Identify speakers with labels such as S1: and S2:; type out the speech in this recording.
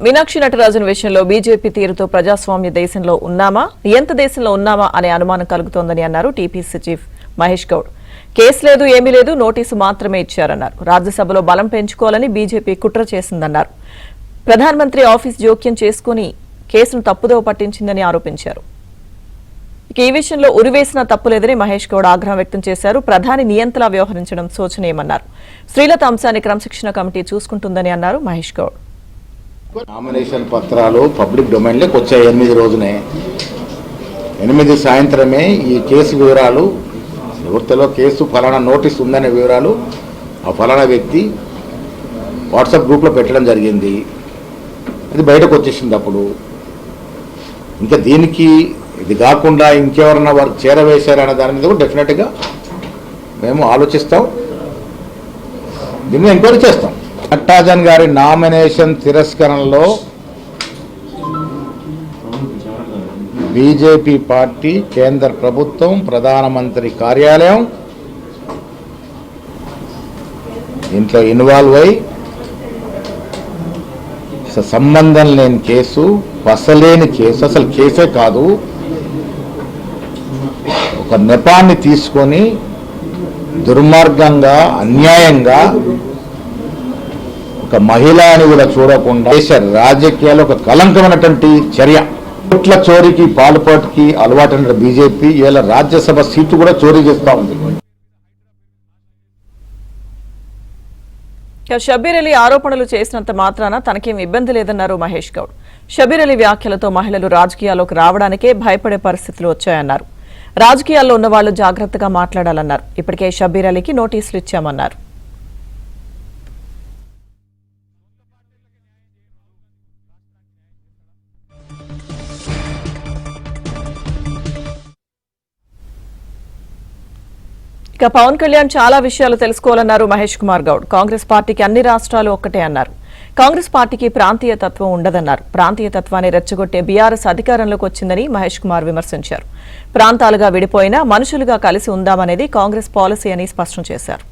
S1: మీనాక్షి నటరాజన్ విషయంలో బీజేపీ తీరుతో ప్రజాస్వామ్య దేశంలో ఉన్నామా నియంత దేశంలో ఉన్నామా అనే అనుమానం కలుగుతోందని అన్నారు TPC chief Mahesh Goud. Case లేదు ఏమీ లేదు, నోటీసు మాత్రమే ఇచ్చారన్నారు. రాజ్యసభలో బలం పెంచుకోవాలని బీజేపీ కుట్ర చేసిందన్నారు. ప్రధానమంత్రి ఆఫీస్ జోక్యం చేసుకుని కేసును తప్పుదోవ పట్టించిందని ఆరోపించారు. ఈ విషయంలో ఉరివేసినా తప్పులేదని మహేష్ గౌడ్ ఆగ్రహం వ్యక్తం చేశారు. ప్రధాని నియంతలా వ్యవహరించడం శోచనీయమన్నారు. శ్రీలత అంశాన్ని క్రమశిక్షణ కమిటీ చూసుకుంటుందని అన్నారు మహేష్ గౌడ్.
S2: నామినేషన్ పత్రాలు పబ్లిక్ డొమైన్లోకి వచ్చాయి 8 రోజునే. 8 సాయంత్రమే ఈ కేసు వివరాలు ఎవరితో కేసు ఫలానా నోటీస్ ఉందనే వివరాలు ఆ ఫలానా వ్యక్తి వాట్సాప్ గ్రూప్లో పెట్టడం జరిగింది. అది బయటకు వచ్చేసింది. అప్పుడు ఇంకా దీనికి ఇది కాకుండా ఇంకెవరన్నా వారు చేరవేశారనే దాని మీద కూడా డెఫినెట్గా మేము ఆలోచిస్తాం, దీన్ని ఎంక్వైరీ చేస్తాం. నటరాజన్ గారి నామినేషన్ తిరస్కరణలో బీజేపీ పార్టీ, కేంద్ర ప్రభుత్వం, ప్రధానమంత్రి కార్యాలయం దీంట్లో ఇన్వాల్వ్ అయి సంబంధం లేని కేసు, పసలేని కేసు, అసలు కేసే కాదు, ఒక నెపాన్ని తీసుకొని దుర్మార్గంగా అన్యాయంగా ఒక మహిళ అని కూడా చూడకుండా దేశ రాజకీయాల్లో ఒక కలంకమైనటువంటి చర్య. కోట్ల చోరీకి పాల్పాటుకి అలవాటైన బీజేపీ ఇలా రాజ్యసభ సీటు కూడా చోరీ చేస్తూ ఉంది.
S1: షబీర్ అలీ ఆరోపణలు చేసినంత మాత్రాన తనకేం ఇబ్బంది లేదన్నారు మహేష్ గౌడ్. షబీర్ అలీ వ్యాఖ్యలతో మహిళలు రాజకీయాల్లోకి రావడానికే భయపడే పరిస్థితులు వచ్చాయన్నారు. రాజకీయాల్లో ఉన్న వాళ్లు జాగ్రత్తగా మాట్లాడాలన్నారు. ఇప్పటికే షబీర్ అలీకి నోటీసులు ఇచ్చామన్నారు. ఇక పవన్ కళ్యాణ్ చాలా విషయాలు తెలుసుకోవాలన్నారు మహేష్ కుమార్ గౌడ్. కాంగ్రెస్ పార్టీకి అన్ని రాష్ట్రాలు ఒక్కటే అన్నారు. కాంగ్రెస్ పార్టీకి ప్రాంతీయ తత్వం ఉండదన్నారు. ప్రాంతీయ తత్వాన్ని రెచ్చగొట్టే బీఆర్ఎస్ అధికారంలోకి వచ్చిందని మహేష్ కుమార్ విమర్శించారు. ప్రాంతాలుగా విడిపోయినా మనుషులుగా కలిసి ఉందామనేది కాంగ్రెస్ పాలసీ అని స్పష్టం చేశారు.